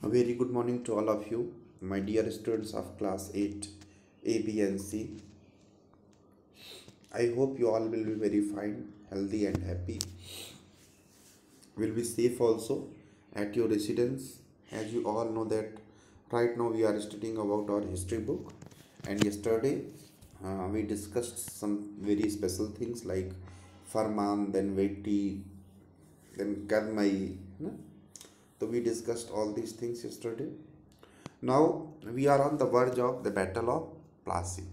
A very good morning to all of you, my dear students of class 8, A, B, and C. I hope you all will be very fine, healthy, and happy. Will be safe also at your residence. As you all know that right now we are studying about our history book, and yesterday we discussed some very special things like Farman, then Veti, then Karmai. So we discussed all these things yesterday. Now we are on the verge of the Battle of Plassey.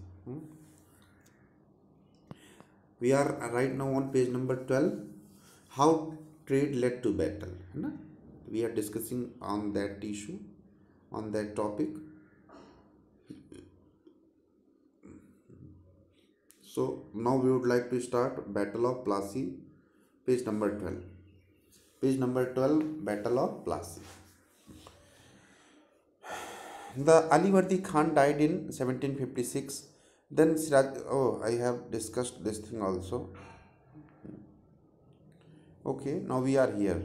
We are right now on page number 12. How trade led to battle. We are discussing on that issue, on that topic. So now we would like to start Battle of Plassey, page number 12. Page number 12, Battle of Plassey. The Alivardi Khan died in 1756. Then Siraj, I have discussed this thing also. Okay, now we are here.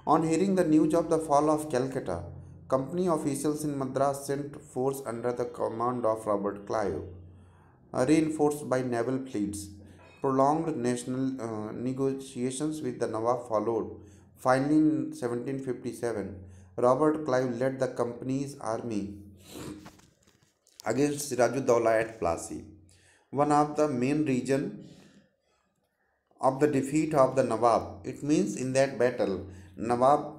On hearing the news of the fall of Calcutta, company officials in Madras sent force under the command of Robert Clive, reinforced by naval fleets. Prolonged national negotiations with the Nawab followed. Finally, in 1757, Robert Clive led the company's army against Sirajuddaulah at Plassey, one of the main reason of the defeat of the Nawab. It means in that battle, Nawab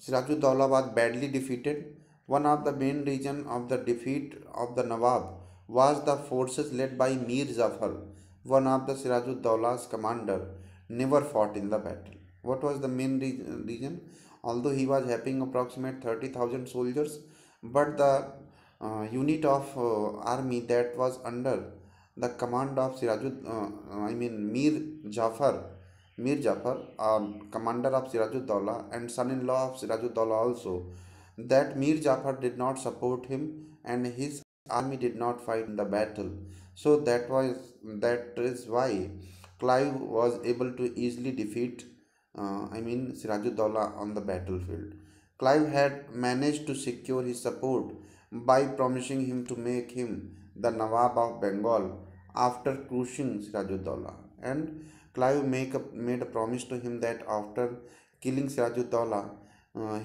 Sirajuddaulah was badly defeated. One of the main reasons of the defeat of the Nawab was the forces led by Mir Jafar, one of the Sirajuddaullah's commander, never fought in the battle. What was the main reason? Although he was having approximate 30,000 soldiers, but the unit of army that was under the command of Mir Jafar, commander of Sirajuddaulah and son-in-law of Sirajuddaulah also, that Mir Jafar did not support him and his army did not fight in the battle. So that is why Clive was able to easily defeat Sirajuddaulah on the battlefield. Clive had managed to secure his support by promising him to make him the Nawab of Bengal after crushing Sirajuddaulah, and Clive made a promise to him that after killing Sirajuddaulah,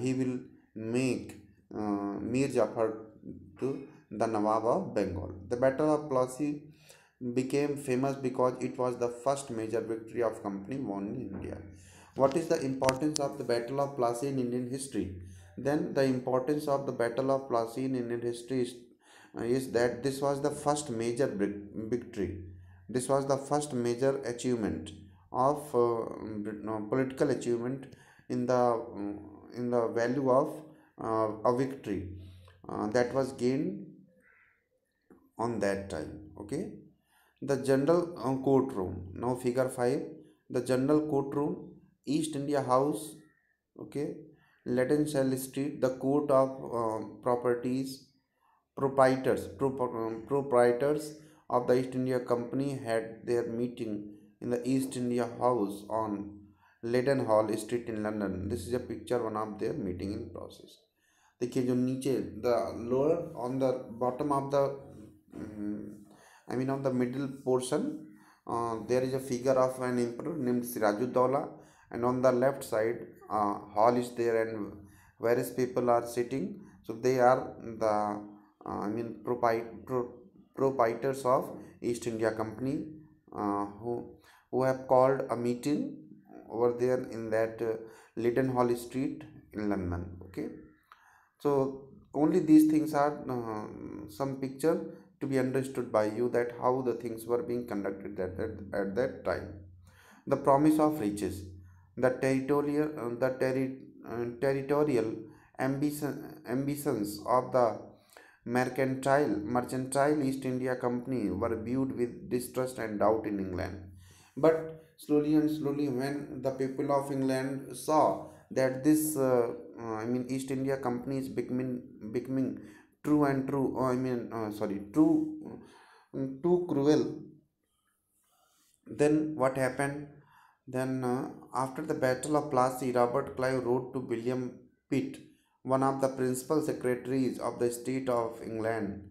he will make Mir Jafar to the Nawab of Bengal. The Battle of Plassey became famous because it was the first major victory of company won in India. What is the importance of the Battle of Plassey in Indian history? Then the importance of the Battle of Plassey in Indian history is that this was the first major victory. This was the first major achievement of political achievement in the value of a victory that was gained on that time. Okay, the general courtroom. Now figure 5, the general courtroom, East India House. Okay, Latin Cell Street, the court of proprietors of the East India Company had their meeting in the East India House on Leadenhall Street in London. This is a picture one of their meeting in process. देखिए जो नीचे the lower on the bottom of the on the middle portion there is a figure of an emperor named Sirajuddaulah, and on the left side hall is there and various people are sitting. So they are the proprietors of East India Company who have called a meeting over there in that Leadenhall Street in London. Okay, so only these things are some picture to be understood by you that how the things were being conducted at that time. The promise of riches, the territorial ambitions of the mercantile East India Company were viewed with distrust and doubt in England. But slowly and slowly, when the people of England saw that this East India Company is becoming true and true too cruel, then what happened? Then after the Battle of Plassey, Robert Clive wrote to William Pitt one of the principal secretaries of the state of England,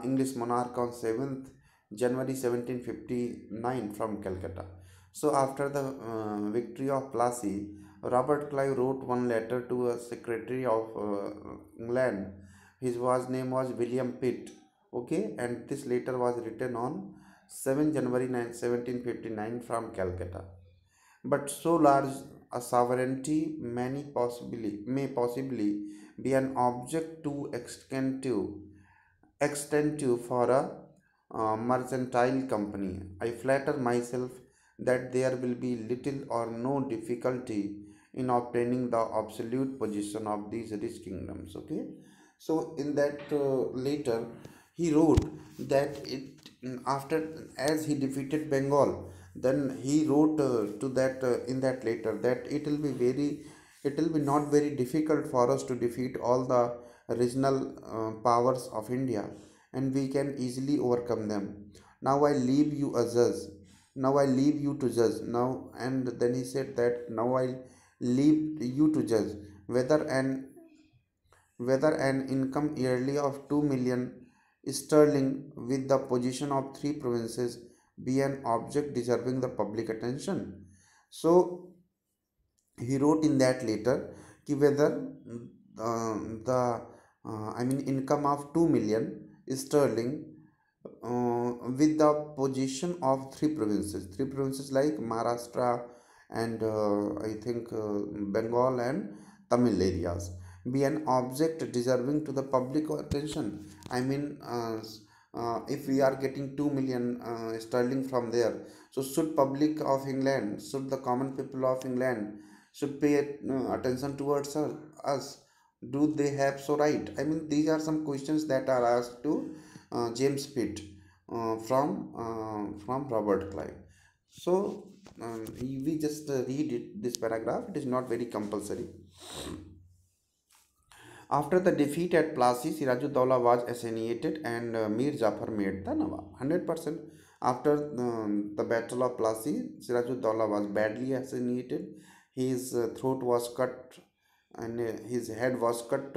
English monarch on 7th January 1759 from Calcutta. So after the victory of Plassey, Robert Clive wrote one letter to a secretary of England. His was name was William Pitt. Okay, and this letter was written on 7 January 1759 from Calcutta. But so large a sovereignty may possibly be an object too extensive for a mercantile company. I flatter myself that there will be little or no difficulty in obtaining the absolute possession of these rich kingdoms. Okay, so in that letter, he wrote that after as he defeated Bengal, then he wrote to that in that letter that it will be not very difficult for us to defeat all the regional powers of India, and we can easily overcome them. Now I leave you a judge. Now I leave you to judge. Now, and then he said that now I leave you to judge whether an income yearly of 2 million sterling with the position of three provinces be an object deserving the public attention. So he wrote in that letter कि whether the I mean income of 2 million sterling with the position of three provinces like Maharashtra and I think Bengal and Tamil areas be an object deserving to the public attention. I mean if we are getting 2 million sterling from there, so should public of England, should the common people of England should pay attention towards us? Do they have so right? I mean, these are some questions that are asked to James Pitt from Robert Clive. So we just read it, this paragraph. It is not very compulsory. After the defeat at Plassey, Sirajuddaulah was assassinated and Mir Jafar made the Nawab. 100%. After the Battle of Plassey, Sirajuddaulah was badly assassinated. His throat was cut and his head was cut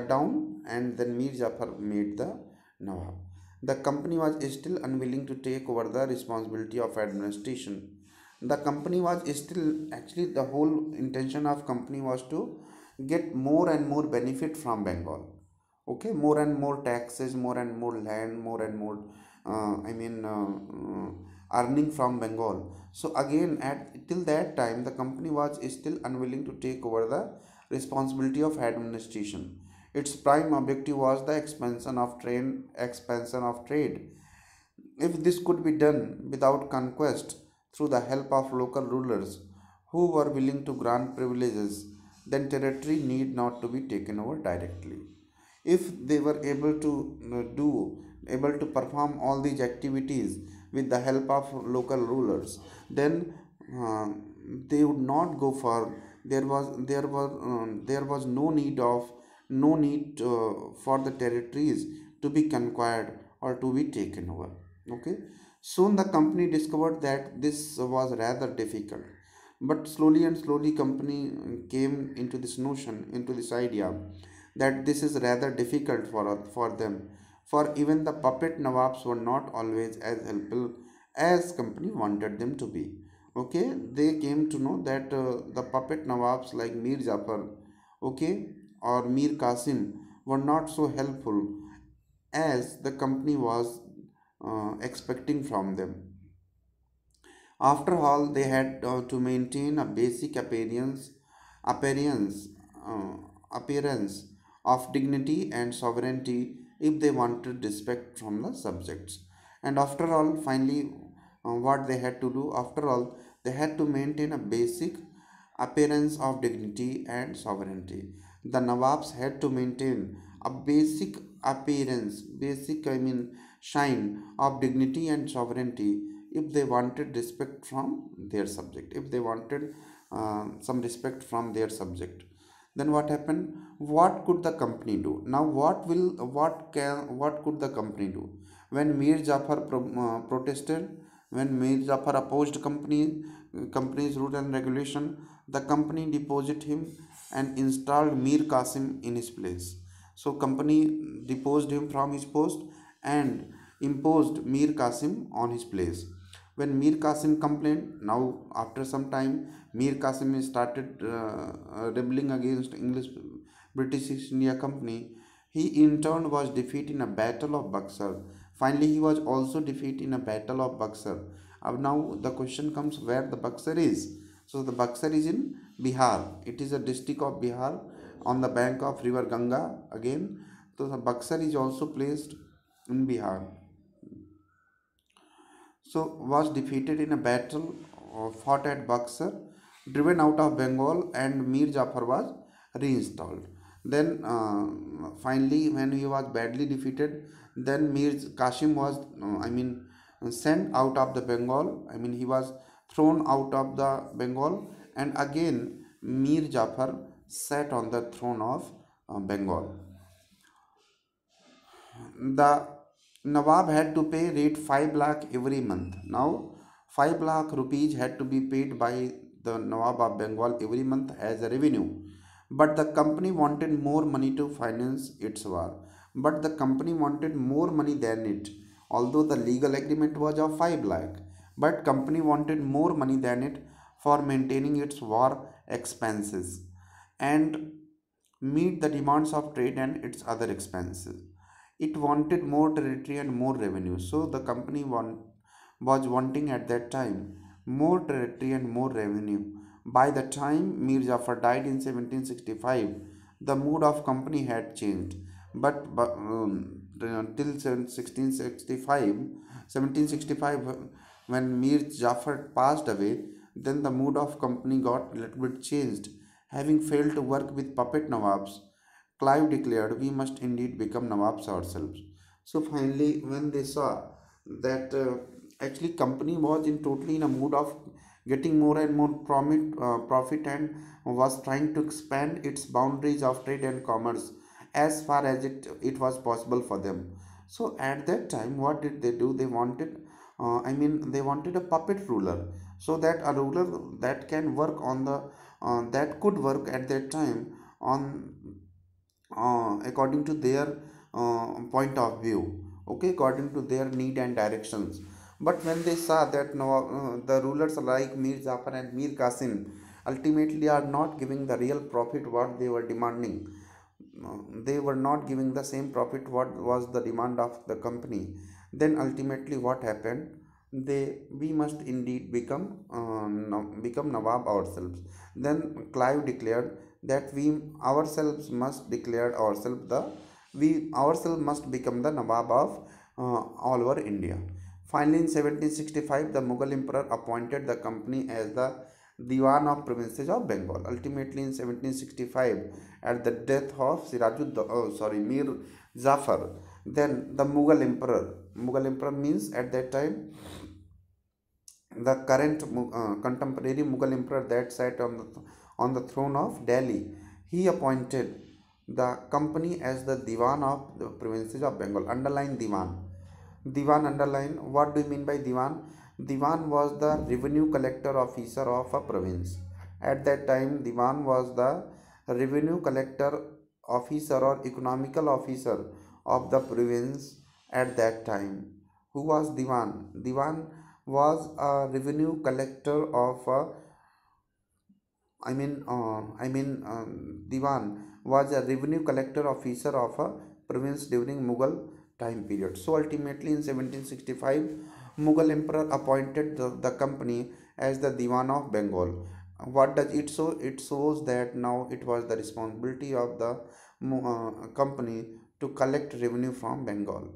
down, and then Mir Jafar made the Nawab. The company was still unwilling to take over the responsibility of administration. The company was still, actually the whole intention of company was to get more and more benefit from Bengal. Okay, more and more taxes, more and more land, more and more earning from Bengal. So again, at till that time, the company was still unwilling to take over the responsibility of administration. Its prime objective was the expansion of trade. If this could be done without conquest through the help of local rulers who were willing to grant privileges, then territory need not to be taken over directly. If they were able to perform all these activities with the help of local rulers, then uh, they would not go for there was no need for the territories to be conquered or to be taken over. Okay, soon the company discovered that this was rather difficult, but slowly and slowly company came into this notion, into this idea that this is rather difficult for them, for even the puppet nawabs were not always as helpful as company wanted them to be. Okay, they came to know that the puppet nawabs like Mir Jafar, okay, or Mir Qasim were not so helpful as the company was expecting from them. After all, they had to maintain a basic appearance, uh, appearance of dignity and sovereignty if they wanted respect from the subjects. And after all, finally, what they had to do, after all, they had to maintain a basic appearance of dignity and sovereignty. The Nawabs had to maintain a basic appearance, shine of dignity and sovereignty if they wanted respect from their subject, if they wanted some respect from their subject. Then what happened? What could the company do? Now what could the company do when Mir Jafar protested, when Mir Jafar opposed company's rule and regulation? the company deposed him and installed Mir Qasim in his place. So company deposed him from his post and imposed Mir Qasim on his place. When Mir Qasim complained, now after some time, Mir Qasim started rebelling against English British East India Company. He in turn was defeated in a battle of Buxar. Finally, he was also defeated in a battle of Buxar. Now the question comes where the Buxar is. So the Buxar is in Bihar. It is a district of Bihar on the bank of river Ganga again. So the Buxar is also placed in Bihar. So was defeated in a battle fought at Buxar, driven out of Bengal, and Mir Jafar was reinstalled. Then finally, when he was badly defeated, then Mir Kashim was, sent out of the Bengal. He was thrown out of the Bengal, and again Mir Jafar sat on the throne of Bengal. The Nawab had to pay rate 5 lakh every month. Now 5 lakh rupees had to be paid by the Nawab of Bengal every month as a revenue. But the company wanted more money to finance its war. But the company wanted more money than it. Although the legal agreement was of 5 lakh, but company wanted more money than it for maintaining its war expenses and meet the demands of trade and its other expenses. It wanted more territory and more revenue. So the company was wanting at that time more territory and more revenue. By the time Mir Jafar died in 1765, the mood of company had changed. But till 1765, when Mir Jafar passed away, then the mood of company got a little bit changed. Having failed to work with puppet Nawabs, Clive declared, "We must indeed become Nawabs ourselves." So finally, when they saw that actually company was in totally in a mood of getting more and more profit and was trying to expand its boundaries of trade and commerce as far as it was possible for them. So at that time, what did they do? They wanted, they wanted a puppet ruler, so that a ruler that can work on the that could work at that time on according to their point of view, okay, according to their need and directions. But when they saw that no, the rulers like Mir Jafar and Mir Qasim ultimately are not giving the real profit what they were demanding, they were not giving the same profit what was the demand of the company, then ultimately what happened, they we must indeed become Nawab ourselves. Then Clive declared that we ourselves must declare ourselves the we ourselves must become the Nawab of all over India. Finally, in 1765, the Mughal emperor appointed the company as the Diwan of provinces of Bengal. Ultimately, in 1765, at the death of Mir Zafar, then the Mughal emperor means at that time the current contemporary Mughal emperor that sat on the throne of Delhi, he appointed the company as the Diwan of the provinces of Bengal. Underline Diwan. Diwan underline. What do you mean by Diwan? Diwan was the revenue collector officer of a province. At that time, Diwan was the revenue collector officer or economical officer of the province at that time. Who was Diwan? Diwan was a revenue collector of Diwan was a revenue collector officer of a province during Mughal time period. So ultimately in 1765, Mughal emperor appointed the company as the Diwan of Bengal. What does it show? It shows that now it was the responsibility of the company to collect revenue from Bengal.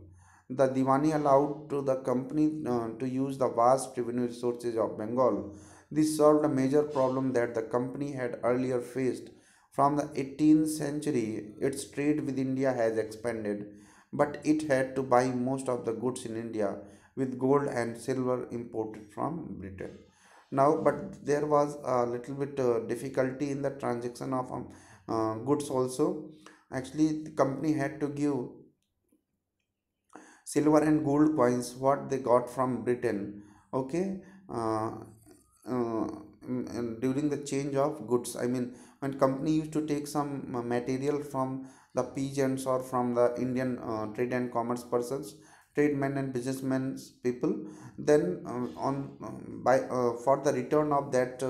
The Diwani allowed to the company to use the vast revenue resources of Bengal. This solved a major problem that the company had earlier faced. From the 18th century, its trade with India has expanded, but it had to buy most of the goods in India with gold and silver imported from Britain. Now, but there was a little bit difficulty in the transaction of goods also. Actually, the company had to give silver and gold coins what they got from Britain, okay, uh, uh, during the change of goods. I mean, when company used to take some material from the peasants or from the Indian trade and commerce persons, tradesmen and businessmen people, then on by for the return of that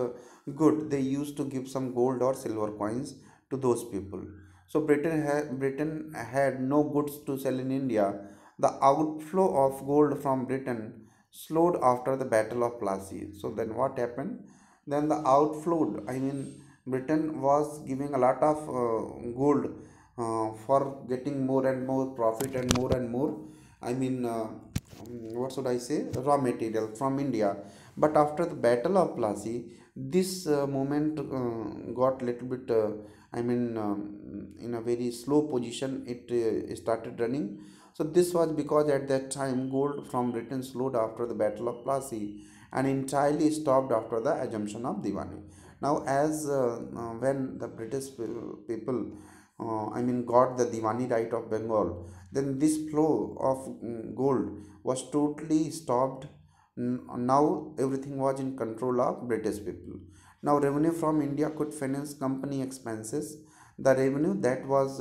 good, they used to give some gold or silver coins to those people. So Britain had no goods to sell in India. The outflow of gold from Britain slowed after the Battle of Plassey. So then what happened? Then the outflow, I mean, Britain was giving a lot of gold for getting more and more profit and more. I mean, what should I say? Raw material from India. But after the Battle of Plassey, this movement got little bit. I mean, in a very slow position, it started running. So this was because at that time gold from Britain slowed after the Battle of Plassey and entirely stopped after the Assumption of Diwani. Now, as when the British people, I mean, got the Diwani right of Bengal, then this flow of gold was totally stopped. Now everything was in control of British people. Now revenue from India could finance company expenses. The revenue that was,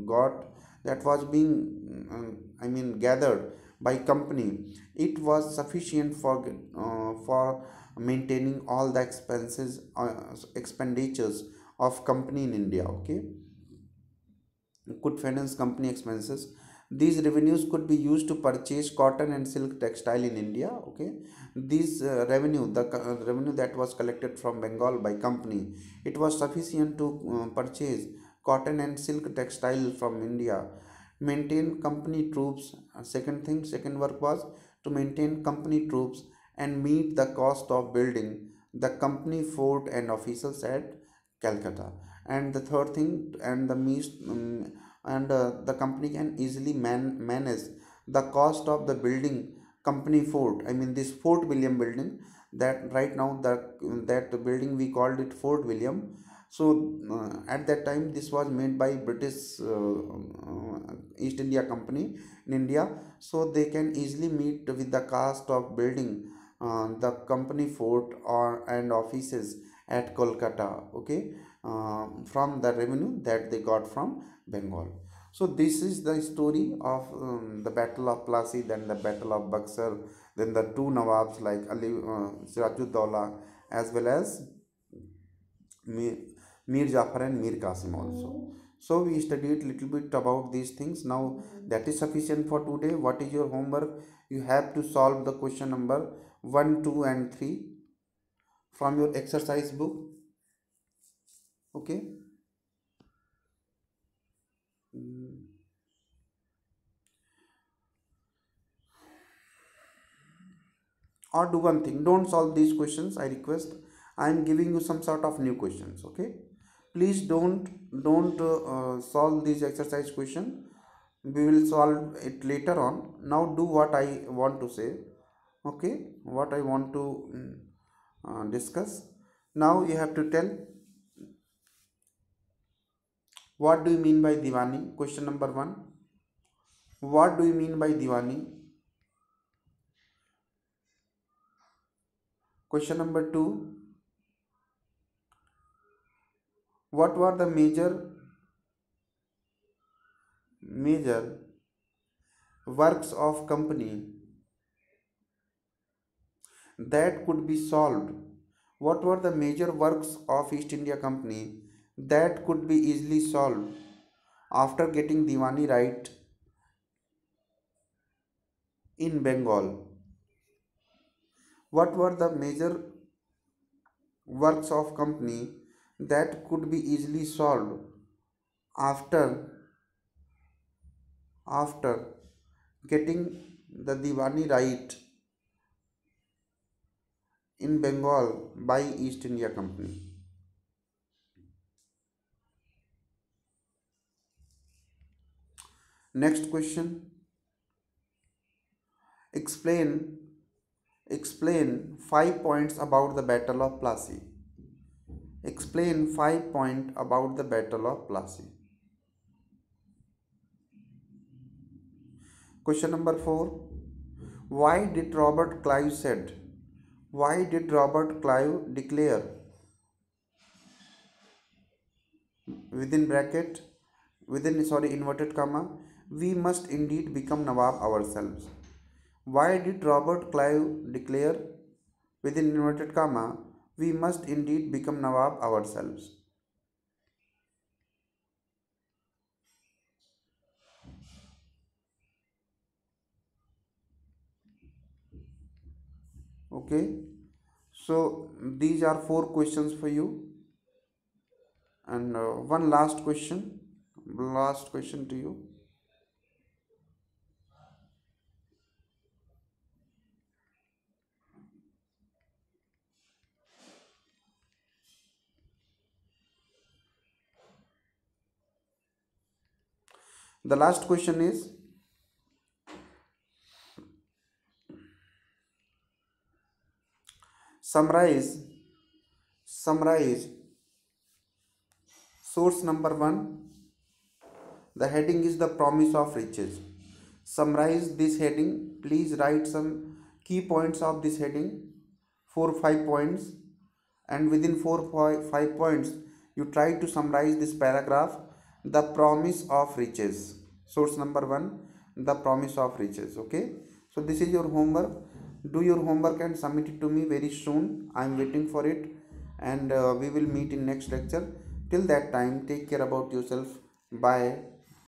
got that was being, I mean, gathered by company, it was sufficient for maintaining all the expenses expenditures of company in India. Okay, could finance company expenses. These revenues could be used to purchase cotton and silk textile in India. Okay, this revenue, revenue that was collected from Bengal by company, it was sufficient to purchase cotton and silk textile from India, maintain company troops. Second thing, second work was to maintain company troops and meet the cost of building the company fort and officials at Calcutta. And the third thing, and the least, the company can easily manage the cost of the building company fort. I mean, this Fort William building, that right now that building we called it Fort William. So at that time this was made by British East India Company in India. So they can easily meet with the cost of building the company fort or and offices at Kolkata. Okay, from the revenue that they got from Bengal. So this is the story of the Battle of Plassey, then the Battle of Buxar, then the two Nawabs like Ali Sirajuddaulah, as well as Mir, Mir Jafar and Mir Qasim also. So we studied little bit about these things. Now that is sufficient for today. What is your homework? You have to solve the question number 1, 2 and 3 from your exercise book. Okay. Mm. Or do one thing, don't solve these questions, I request. I am giving you some sort of new questions. Okay, please don't solve these exercise question. We will solve it later on. Now do what I want to say. Okay, what I want to discuss. Now you have to tell, what do you mean by Diwani? Question number 1, what do you mean by Diwani? Question number 2, what were the major works of company that could be solved? What were the major works of East India Company that could be easily solved after getting Diwani right in Bengal? What were the major works of company that could be easily solved after after getting the Diwani right in Bengal by East India Company? Next question. Explain explain 5 points about the Battle of Plassey. Explain 5 points about the Battle of Plassey. Question number 4. Why did Robert Clive said Why did Robert Clive declare, within bracket, within sorry inverted comma, we must indeed become Nawab ourselves? Why did Robert Clive declare, within inverted comma, we must indeed become Nawab ourselves? Okay, so these are four questions for you, and one last question to you. The last question is, summarize summarize source number 1. The heading is the promise of riches. Summarize this heading. Please write some key points of this heading, 4 5 points, and within 4 5 points you try to summarize this paragraph, the promise of riches. Source number 1, the promise of riches. Okay, so this is your homework. Do your homework and submit it to me very soon. I am waiting for it, and we will meet in next lecture. Till that time, take care about yourself. Bye.